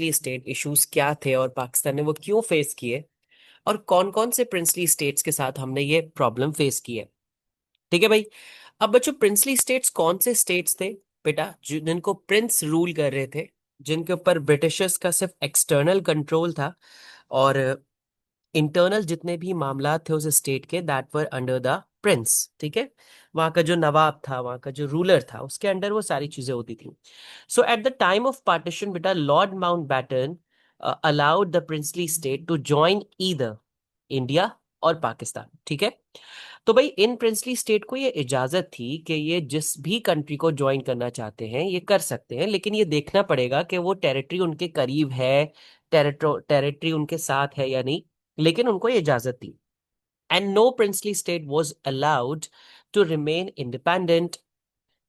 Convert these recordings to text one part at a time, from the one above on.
Princely state issues क्या थे और पाकिस्तान ने वो क्यों फेस किए, और कौन कौन से प्रिंसली स्टेट्स के साथ हमने ये प्रॉब्लम फेस की है। ठीक है भाई। अब बच्चों, प्रिंसली स्टेट्स कौन से स्टेट्स थे बेटा, जिनको प्रिंस रूल कर रहे थे, जिनके ऊपर ब्रिटिशर्स का सिर्फ एक्सटर्नल कंट्रोल था, और इंटरनल जितने भी मामला थे उस स्टेट के, that were under the Prince. ठीक है, वहां का जो नवाब था, वहां का जो रूलर था, उसके अंडर वो सारी चीजें होती थी। So at the time of partition बेटा, lord Mountbatten allowed the princely state to join either India और पाकिस्तान। ठीक है, तो भाई इन प्रिंसली स्टेट को ये इजाजत थी कि ये जिस भी कंट्री को ज्वाइन करना चाहते हैं ये कर सकते हैं, लेकिन ये देखना पड़ेगा कि वो टेरिटरी उनके करीब है, टेरिटरी उनके साथ है या नहीं, लेकिन उनको ये इजाजत थी। And no princely state was allowed to remain independent,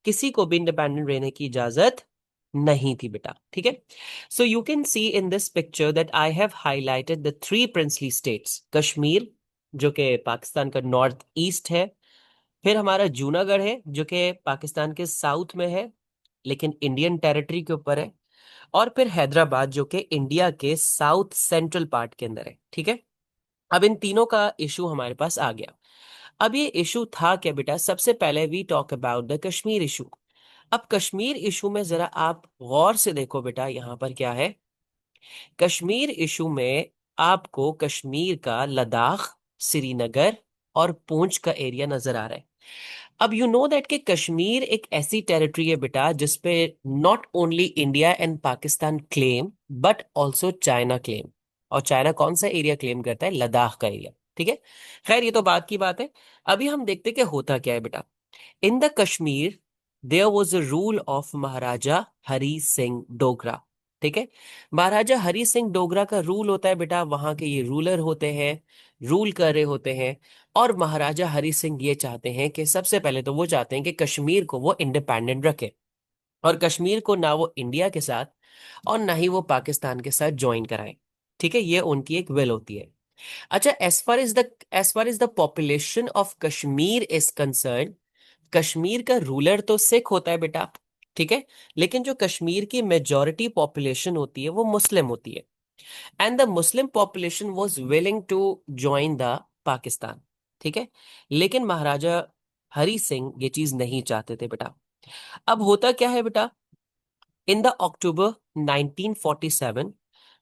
किसी को भी इंडिपेंडेंट रहने की इजाजत नहीं थी बेटा। ठीक है, so you can see in this picture that I have highlighted the three princely states. Kashmir, जो कि पाकिस्तान का नॉर्थ ईस्ट है, फिर हमारा जूनागढ़ है जो कि पाकिस्तान के साउथ में है लेकिन इंडियन टेरिटरी के ऊपर है, और फिर हैदराबाद जो कि इंडिया के साउथ सेंट्रल पार्ट के अंदर है। ठीक है, अब इन तीनों का इशू हमारे पास आ गया। अब ये इशू था क्या बेटा, सबसे पहले we talk about the Kashmir issue. अब कश्मीर इशू में जरा आप गौर से देखो बेटा, यहां पर क्या है। कश्मीर इशू में आपको कश्मीर का लद्दाख, श्रीनगर और पूंछ का एरिया नजर आ रहा है। अब यू नो दैट कि कश्मीर एक ऐसी टेरिटरी है बेटा जिसपे not only India and Pakistan claim but also China claim. और चाइना कौन सा एरिया क्लेम करता है? लद्दाख का एरिया। ठीक है, खैर ये तो बात की बात है। अभी हम देखते कि होता क्या है बेटा। In the Kashmir there was a rule of Maharaja Hari Singh Dogra. ठीक है, महाराजा हरी सिंह डोगरा का रूल होता है बेटा, वहां के ये रूलर होते हैं, रूल कर रहे होते हैं। और महाराजा हरी सिंह ये चाहते हैं कि सबसे पहले तो वो चाहते हैं कि कश्मीर को वो इंडिपेंडेंट रखे, और कश्मीर को ना वो इंडिया के साथ और ना ही वो पाकिस्तान के साथ ज्वाइन कराए। ठीक है, ये उनकी एक विल होती है। अच्छा, as far as the population of Kashmir is concern, Kashmir का रूलर तो सिख होता है बेटा। ठीक है, लेकिन जो कश्मीर की मेजॉरिटी पॉपुलेशन होती है वो मुस्लिम होती है, and the Muslim population was willing to join the Pakistan. ठीक है, लेकिन महाराजा हरी सिंह ये चीज नहीं चाहते थे बेटा। अब होता क्या है बेटा, in the October 1947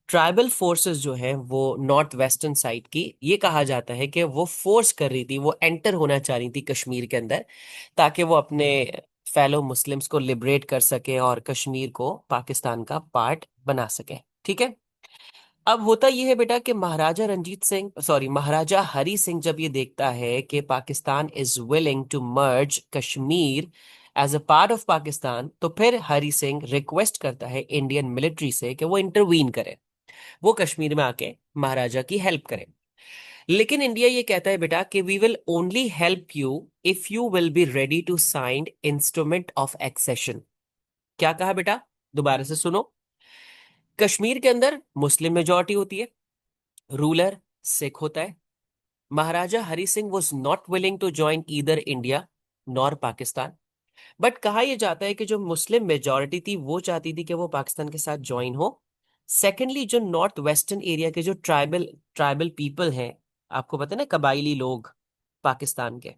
tribal forces जो है वो नॉर्थ वेस्टर्न साइड की, ये कहा जाता है कि वो फोर्स कर रही थी, वो एंटर होना चाह रही थी कश्मीर के अंदर, ताकि वो अपने फेलो मुस्लिम्स को लिबरेट कर सके और कश्मीर को पाकिस्तान का पार्ट बना सके। ठीक है, अब होता यह है बेटा कि महाराजा हरी सिंह जब ये देखता है कि Pakistan is willing to merge Kashmir as a part of Pakistan, तो फिर हरी सिंह रिक्वेस्ट करता है इंडियन मिलिट्री से कि वो इंटरवीन करे, वो कश्मीर में आके महाराजा की हेल्प करे। लेकिन इंडिया ये कहता है बेटा कि we will only help you if you will be ready to sign instrument of accession. क्या कहा बेटा, दोबारा से सुनो। कश्मीर के अंदर मुस्लिम मेजॉरिटी होती है, रूलर सिख होता है। Maharaja Hari Singh was not willing to join either India nor Pakistan, but कहा यह जाता है कि जो मुस्लिम मेजॉरिटी थी वो चाहती थी कि वो पाकिस्तान के साथ ज्वाइन हो। सेकेंडली, जो नॉर्थ वेस्टर्न एरिया के जो ट्राइबल ट्राइबल पीपल हैं, आपको पता है ना, कबाइली लोग पाकिस्तान के,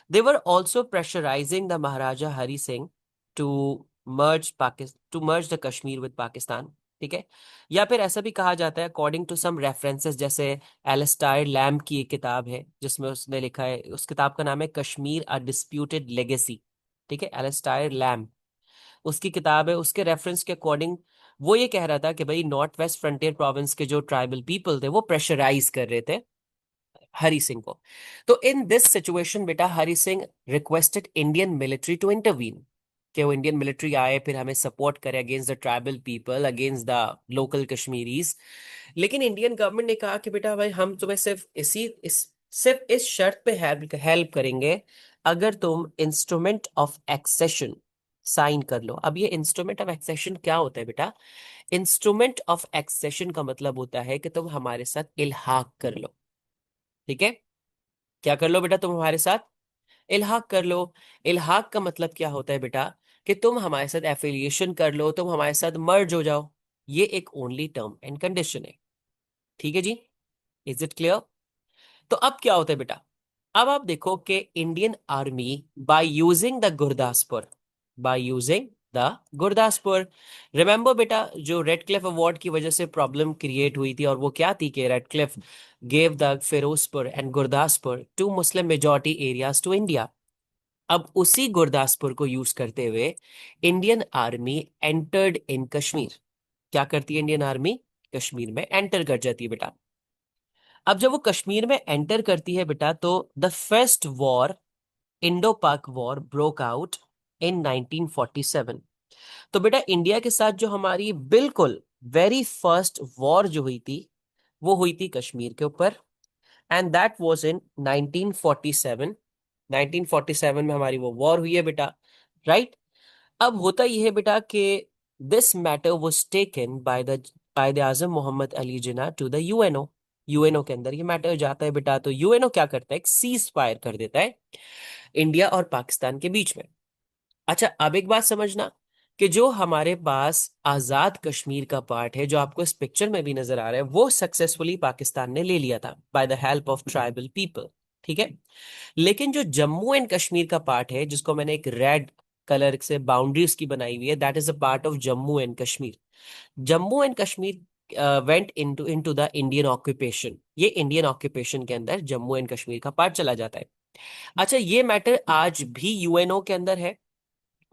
they were also pressurising the Maharaja Hari Singh to merge the Kashmir with Pakistan. ठीक है, या फिर ऐसा भी कहा जाता है अकॉर्डिंग टू सम रेफरेंसेस, जैसे एलिस्टायर लैम्ब की एक किताब है जिसमें उसने लिखा है, उस किताब का नाम है कश्मीर अ डिस्प्यूटेड लेगेसी। ठीक है, एलिस्टायर लैम्ब उसकी किताब है, उसके रेफरेंस के अकॉर्डिंग वो ये कह रहा था कि भाई नॉर्थ वेस्ट फ्रंटियर प्रोविंस के जो ट्राइबल पीपल थे वो प्रेशराइज कर रहे थे हरी सिंह को। तो इन दिस सिचुएशन बेटा, Hari Singh requested Indian military to intervene, कि वो इंडियन मिलिट्री आए, फिर हमें सपोर्ट करे against the tribal people, against the local Kashmiris. लेकिन इंडियन गवर्नमेंट ने कहा कि बेटा भाई हम तुम्हें सिर्फ इस शर्त पे हेल्प हेल्प करेंगे अगर तुम इंस्ट्रूमेंट ऑफ एक्सेशन साइन कर लो। अब ये इंस्ट्रूमेंट ऑफ एक्सेशन क्या होता है बेटा? इंस्ट्रूमेंट ऑफ एक्सेशन का मतलब होता है कि तुम हमारे साथ इल्हाक कर लो। ठीक है, क्या कर लो बेटा? तुम हमारे साथ इल्हाक कर लो। इल्हाक का मतलब क्या होता है बेटा? कि तुम हमारे साथ एफिलिएशन कर लो, तुम हमारे साथ मर्ज हो जाओ। ये एक ओनली टर्म एंड कंडीशन है। ठीक है जी, इज इट क्लियर? तो अब क्या होता है बेटा, अब आप देखो कि Indian army by using the Gurdaspur, by using the Gurdaspur, remember बेटा जो रेड क्लिफ अवार्ड की वजह से प्रॉब्लम क्रिएट हुई थी, और वो क्या थी कि Radcliffe gave the Firozpur and Gurdaspur to Muslim majority areas to India. अब उसी गुरदासपुर को यूज करते हुए Indian army entered in Kashmir. क्या करती है इंडियन आर्मी? कश्मीर में एंटर कर जाती है बेटा। अब जब वो कश्मीर में एंटर करती है बेटा, तो द फर्स्ट वॉर, इंडो पाक वॉर, ब्रोक आउट इन 1947। तो बेटा इंडिया के साथ जो हमारी बिल्कुल वेरी फर्स्ट वॉर जो हुई थी, वो हुई थी कश्मीर के ऊपर, एंड दैट वाज इन 1947। 1947 में हमारी वो वॉर हुई है बेटा, राइट? अब होता यह है बेटा कि this matter was taken by the Azam Mohammad Ali Jinnah to the UNO. UNO के अंदर ये मैटर जाता है बेटा, तो यूएनओ क्या करता है, एक सीज फायर कर देता है इंडिया और पाकिस्तान के बीच में। अच्छा, अब एक बात समझना कि जो हमारे पास आजाद कश्मीर का पार्ट है, जो आपको इस पिक्चर में भी नजर आ रहा है, वो सक्सेसफुली पाकिस्तान ने ले लिया था by the help of tribal people. ठीक है, लेकिन जो जम्मू एंड कश्मीर का पार्ट है, जिसको मैंने एक रेड कलर से बाउंड्री उसकी बनाई हुई है, that is a part of Jammu and Kashmir. Jammu and Kashmir went into the Indian occupation. ये इंडियन ऑक्यूपेशन के अंदर जम्मू एंड कश्मीर का पार्ट चला जाता है। अच्छा, ये मैटर आज भी यूएनओ के अंदर है,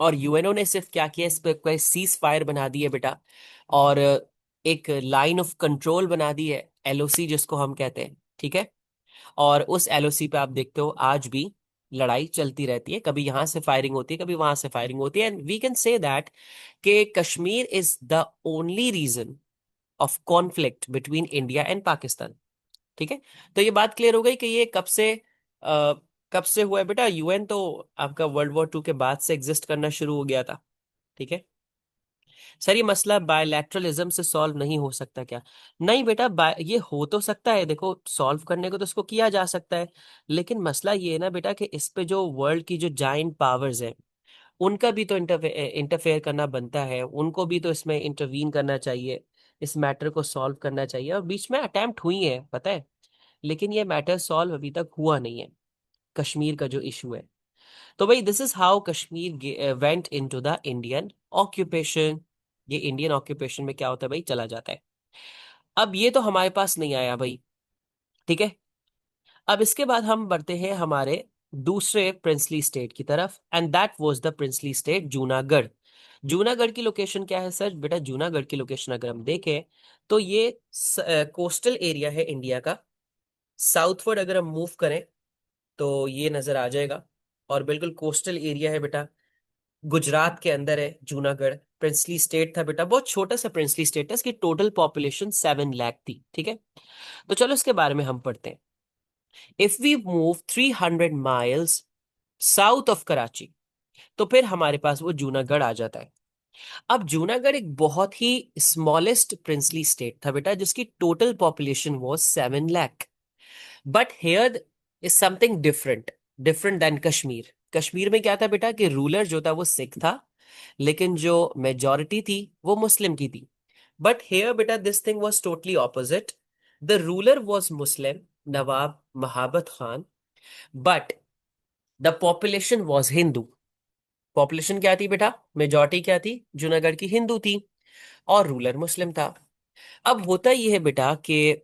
और यूएनओ ने सिर्फ क्या किया, इस पे कोई सीज फायर बना दी है बेटा, और एक लाइन ऑफ कंट्रोल बना दी है, एलओसी जिसको हम कहते हैं। ठीक है, और उस एलओसी पे आप देखते हो आज भी लड़ाई चलती रहती है, कभी यहां से फायरिंग होती है, कभी वहां से फायरिंग होती है, and we can say that कि Kashmir is the only reason of conflict between India and Pakistan. ठीक है, तो ये बात क्लियर हो गई कि ये कब से हुआ है बेटा। यूएन तो आपका वर्ल्ड वॉर 2 के बाद से एग्जिस्ट करना शुरू हो गया था। ठीक है सर, ये मसला बायलैटरलिज्म से सॉल्व नहीं हो सकता क्या? नहीं बेटा, ये हो तो सकता है, देखो सॉल्व करने को तो इसको किया जा सकता है, लेकिन मसला ये है ना बेटा कि इस पे जो वर्ल्ड की जो जाइंट पावर्स हैं, उनका भी तो इंटरफेयर करना बनता है, उनको भी तो इसमें इंटरवीन करना चाहिए, इस मैटर को सॉल्व करना चाहिए। और बीच में अटेम्प्ट हुई है पता है, लेकिन ये मैटर सॉल्व अभी तक हुआ नहीं है, कश्मीर का जो इशू है। तो भाई this is how Kashmir went into the Indian occupation. ये इंडियन ऑक्यूपेशन में क्या होता है भाई, चला जाता है। अब ये तो हमारे पास नहीं आया भाई। ठीक है, अब इसके बाद हम बढ़ते हैं हमारे दूसरे प्रिंसली स्टेट की तरफ, and that was the princely state Junagadh. Junagadh की लोकेशन क्या है सर? बेटा जूनागढ़ की लोकेशन अगर हम देखें, तो ये कोस्टल एरिया है इंडिया का। साउथवर्ड अगर हम मूव करें तो ये नजर आ जाएगा, और बिल्कुल कोस्टल एरिया है बेटा, गुजरात के अंदर है जूनागढ़। प्रिंसली स्टेट था बेटा, बहुत छोटा सा प्रिंसली स्टेट है, इसकी टोटल पॉपुलेशन 7 लाख थी। ठीक है, तो चलो इसके बारे में हम पढ़ते हैं। If we move 300 miles south of Karachi, तो फिर हमारे पास वो जूनागढ़ आ जाता है। अब जूनागढ़ एक बहुत ही स्मॉलेस्ट प्रिंसली स्टेट था बेटा, जिसकी टोटल पॉपुलेशन वो 7 lakh. But here is something different, different than Kashmir. Kashmir में क्या था बेटा कि रूलर जो था वो सिख था, लेकिन जो मेजॉरिटी थी वो मुस्लिम की थी। बट हेयर बेटा this thing was totally opposite. The ruler was Muslim, Nawab Mahabat Khan, but the population was Hindu. Population क्या थी बेटा, मेजॉरिटी क्या थी जूनागढ़ की, हिंदू थी, और रूलर मुस्लिम था। अब होता यह है बेटा कि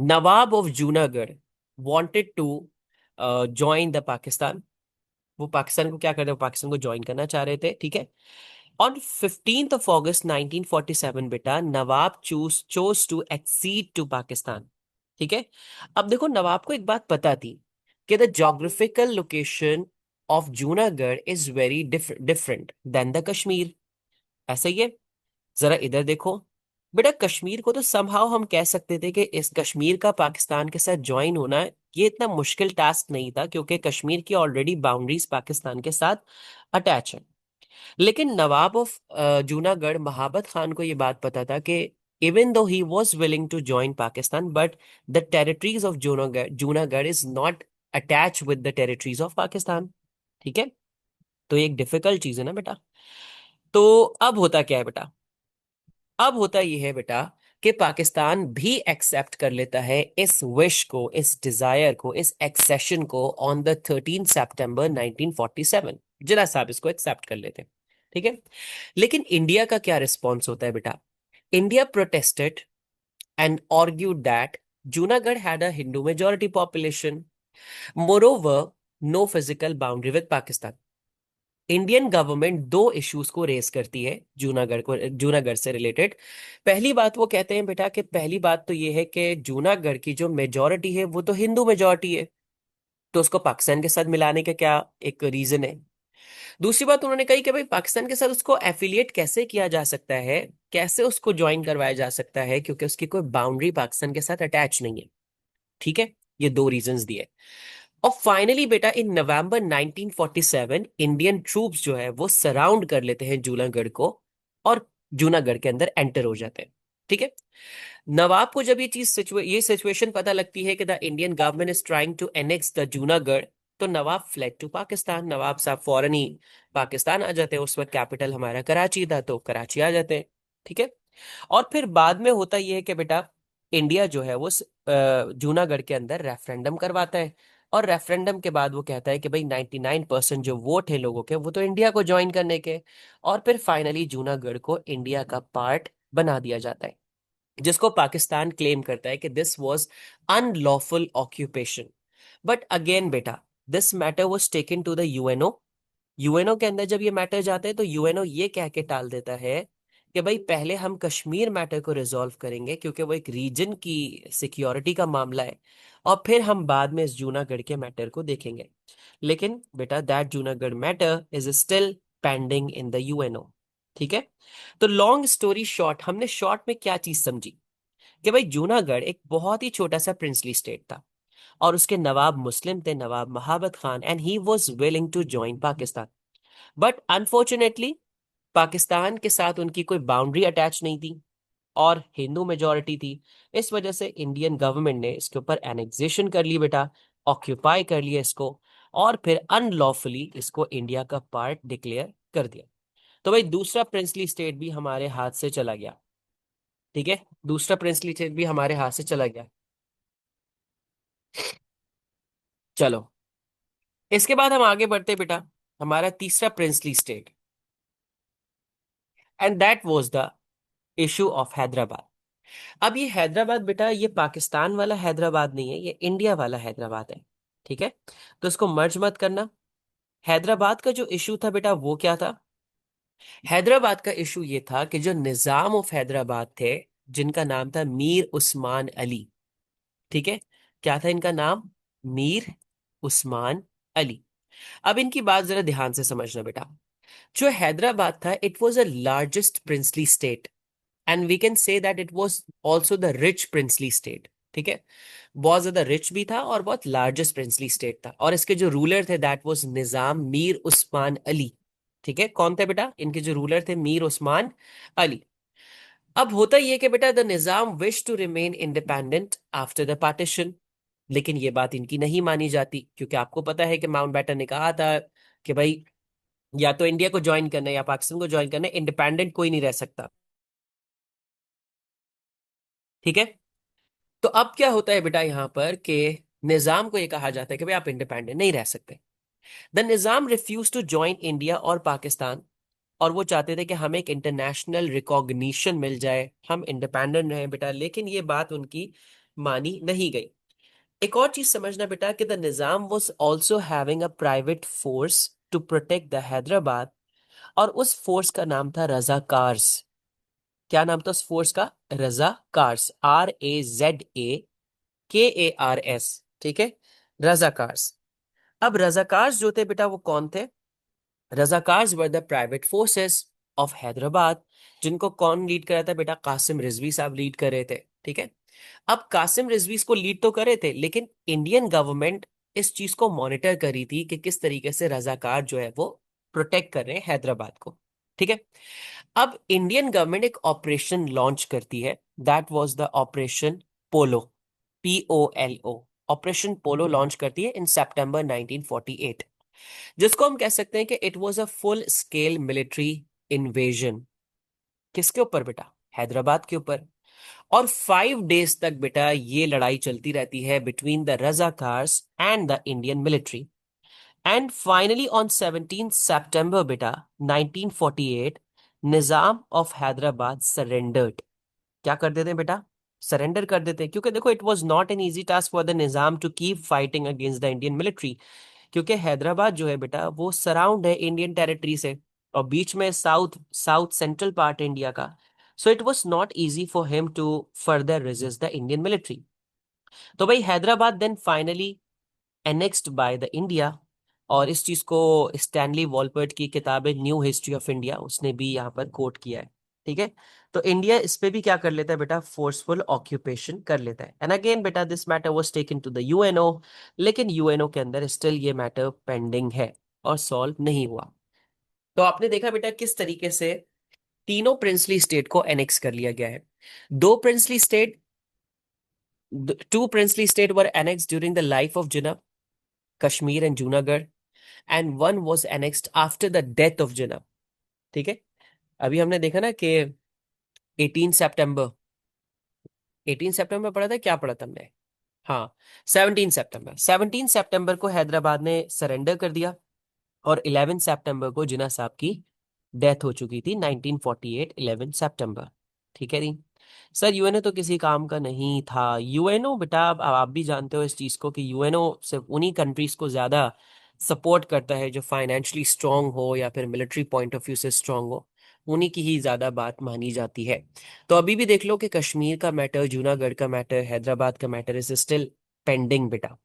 Nawab of Junagadh wanted to join the Pakistan. वो पाकिस्तान को क्या कर रहे, वो पाकिस्तान को ज्वाइन करना चाह रहे थे। ठीक है, ऑन 15th of August 1947 बेटा Nawab chose to accede to Pakistan. ठीक है, अब देखो नवाब को एक बात पता थी कि the geographical location of Junagadh is very different than the Kashmir. ऐसा ही है, जरा इधर देखो बेटा, कश्मीर को तो समहाउ हम कह सकते थे कि इस कश्मीर का पाकिस्तान के साथ ज्वाइन होना ये इतना मुश्किल टास्क नहीं था, क्योंकि कश्मीर की ऑलरेडी बाउंड्रीज पाकिस्तान के साथ अटैच है। लेकिन नवाब ऑफ जूनागढ़ महाबत खान को ये बात पता था कि even though he was willing to join Pakistan, but the territories of Junagadh Junagadh is not attach with the territories of Pakistan. ठीक है, तो ये एक डिफिकल्ट चीज है ना बेटा। तो अब होता क्या है बेटा, अब होता यह है बेटा कि पाकिस्तान भी एक्सेप्ट कर लेता है इस विश को, इस डिजायर को, इस एक्सेशन को ऑन द 13 सितंबर 1947। जिला साहब इसको एक्सेप्ट कर लेते हैं, ठीक है। लेकिन इंडिया का क्या रिस्पॉन्स होता है बेटा? India protested and argued that Junagadh had a Hindu majority population. Moreover, no physical boundary with Pakistan. Indian government दो इश्यूज को रेस करती है जूनागढ़ से रिलेटेड। पहली बात वो कहते हैं बेटा कि पहली बात तो ये है कि जूनागढ़ की जो मेजोरिटी है वो तो हिंदू मेजोरिटी है, तो उसको पाकिस्तान के साथ मिलाने का क्या एक रीजन है। दूसरी बात उन्होंने कही कि भाई पाकिस्तान के साथ उसको एफिलिएट कैसे किया जा सकता है, कैसे उसको ज्वाइन करवाया जा सकता है, क्योंकि उसकी कोई बाउंड्री पाकिस्तान के साथ अटैच नहीं है, ठीक है। ये दो रीजंस दिए। और फाइनली बेटा इन नवंबर 1947 इंडियन ट्रूप्स जो है वो सराउंड कर लेते हैं जूनागढ़ को और जूनागढ़ के अंदर एंटर हो जाते हैं, ठीक है। नवाब को जब ये सिचुएशन पता लगती है कि the Indian government is trying to annex the Junagadh, तो नवाब फ्लेड टू पाकिस्तान। नवाब साहब फौरन ही पाकिस्तान आ जाते हैं। उस वक्त कैपिटल हमारा कराची था, तो कराची आ जाते हैं, ठीक है। और फिर बाद में होता यह है कि बेटा इंडिया जो है वो जूनागढ़ के अंदर रेफरेंडम करवाता है, और रेफरेंडम के बाद वो कहता है कि भाई 99% जो वोट है लोगों के वो तो इंडिया को ज्वाइन करने के। और फिर फाइनली जूनागढ़ को इंडिया का पार्ट बना दिया जाता है, जिसको पाकिस्तान क्लेम करता है कि this was unlawful occupation. But again बेटा this matter was taken to the UNO. UNO के अंदर जब ये मैटर जाते हैं तो यूएनओ ये कह के टाल देता है कि भाई पहले हम कश्मीर मैटर को रिजॉल्व करेंगे क्योंकि वो एक रीजन की सिक्योरिटी का मामला है, और फिर हम बाद में इस जूनागढ़ के मैटर को देखेंगे। लेकिन बेटा that Junagadh matter is still pending in the UNO, ठीक है। तो लॉन्ग स्टोरी शॉर्ट, हमने शॉर्ट में क्या चीज समझी कि भाई जूनागढ़ एक बहुत ही छोटा सा प्रिंसली स्टेट था, और उसके नवाब मुस्लिम थे, Nawab Mahabat Khan, and he was willing to join Pakistan. But unfortunately Pakistan के साथ उनकी कोई बाउंड्री अटैच नहीं थी और हिंदू मेजोरिटी थी। इस वजह से इंडियन गवर्नमेंट ने इसके ऊपर एनेक्सेशन कर ली बेटा, ऑक्यूपाई कर लिया इसको, और फिर अनलॉफुली इसको इंडिया का पार्ट डिक्लेयर कर दिया। तो भाई दूसरा प्रिंसली स्टेट भी हमारे हाथ से चला गया, ठीक है। दूसरा प्रिंसली स्टेट भी हमारे हाथ से चला गया। चलो इसके बाद हम आगे बढ़ते बेटा, हमारा तीसरा princely state, and that was the issue of Hyderabad. अब ये हैदराबाद बेटा ये पाकिस्तान वाला हैदराबाद नहीं है, ये इंडिया वाला हैदराबाद है, ठीक है। तो इसको मर्ज मत करना। हैदराबाद का जो इशू था बेटा वो क्या था? हैदराबाद का इशू ये था कि जो निजाम ऑफ हैदराबाद थे, जिनका नाम था मीर उस्मान अली, ठीक है। क्या था इनका नाम? मीर उस्मान अली। अब इनकी बात जरा ध्यान से समझना बेटा। जो हैदराबाद था it was a largest princely state, and we can say that it was also the rich princely state, ठीक है। बहुत ज्यादा रिच भी था और बहुत लार्जेस्ट प्रिंसली स्टेट था, और इसके जो रूलर थे दैट वाज निजाम मीर उस्मान अली, ठीक है। कौन थे बेटा इनके जो रूलर थे? मीर उस्मान अली। अब होता यह कि बेटा the Nizam wish to remain independent after the partition, लेकिन ये बात इनकी नहीं मानी जाती, क्योंकि आपको पता है कि माउंटबेटन ने कहा था कि भाई या तो इंडिया को ज्वाइन करना है या पाकिस्तान को ज्वाइन करना है, इंडिपेंडेंट कोई नहीं रह सकता, ठीक है। तो अब क्या होता है बेटा यहाँ पर कि निजाम को यह कहा जाता है कि भाई आप इंडिपेंडेंट नहीं रह सकते। The Nizam refuse to join India और पाकिस्तान, और वो चाहते थे कि हमें एक इंटरनेशनल रिकॉग्निशन मिल जाए, हम इंडिपेंडेंट रहे बेटा, लेकिन ये बात उनकी मानी नहीं गई। एक और चीज समझना बेटा कि the Nizam was also having a private force to protect the Hyderabad, और उस फोर्स का नाम था रजाकार्स। क्या नाम था उस फोर्स का? रजाकार्स, RAZAKARS, ठीक है, रजाकार्स। अब रजाकार्स जो थे बेटा वो कौन थे? Razakars were the private forces of Hyderabad, जिनको कौन लीड कर रहा था बेटा? कासिम रिजवी साहब लीड कर रहे थे, ठीक है। अब कासिम रिजवी इसको लीड तो कर रहे थे, लेकिन इंडियन गवर्नमेंट इस चीज को मॉनिटर कर रही थी कि किस तरीके से रजाकार जो है वो प्रोटेक्ट कर रहे हैं हैदराबाद को, ठीक है। अब इंडियन गवर्नमेंट एक ऑपरेशन लॉन्च करती है, that was the operation polo, POLO। Operation polo launch करती है इन सितंबर 1948, जिसको हम कह सकते हैं कि it was a full scale military invasion. किसके ऊपर बेटा? हैदराबाद के ऊपर। और 5 डेज तक बेटा ये लड़ाई चलती रहती है between the Razakars and the Indian military. And finally on 17 सितंबर बेटा 1948 निजाम ऑफ हैदराबाद सरेंडर्ड। क्या कर देते हैं बेटा? सरेंडर कर देते हैं, क्योंकि देखो it was not an easy task for the Nizam to keep fighting against the Indian military. क्योंकि हैदराबाद जो है बेटा वो सराउंड है इंडियन टेरिटरी से, और बीच में south south central part India का। So it was not easy for him to further resist the Indian military. तो भाई Hyderabad then finally annexed by the India. और इस चीज को स्टैनली वॉलपर्ट की किताब है न्यू हिस्ट्री ऑफ इंडिया, उसने भी यहाँ पर कोट किया है। ठीक है। तो इंडिया इस पे भी क्या कर लेता है बेटा? फोर्सफुल ऑक्यूपेशन कर लेता है। एंड अगेन बेटा this matter was taken to the UNO, लेकिन यूएनओ के अंदर स्टिल ये मैटर पेंडिंग है और सॉल्व नहीं हुआ। तो आपने देखा बेटा किस तरीके से तीनों प्रिंसली स्टेट को एनेक्स कर लिया गया है। दो princely state two princely state were annex during the life of Jinnah, Kashmir and Junagadh, and one was annexed after the death of Jinnah. ठीक है। अभी हमने देखा ना कि 18 सितंबर, 18 सितंबर पढ़ा था, क्या पढ़ा था हमने? हाँ, 17 सितंबर, 17 सितंबर को हैदराबाद ने सरेंडर कर दिया, और 11 सितंबर को जिन्ना साहब की डेथ हो चुकी थी, 1948 11 सितंबर। ठीक है जी। सर यूएनओ तो किसी काम का नहीं था। यूएनओ बेटा अब आप भी जानते हो इस चीज को कि यूएनओ सिर्फ उन्हीं कंट्रीज को ज्यादा सपोर्ट करता है जो फाइनेंशियली स्ट्रांग हो या फिर मिलिट्री पॉइंट ऑफ व्यू से स्ट्रांग हो, उन्हीं की ही ज्यादा बात मानी जाती है। तो अभी भी देख लो कि कश्मीर का मैटर, जूनागढ़ का मैटर, हैदराबाद का मैटर इज स्टिल पेंडिंग बेटा।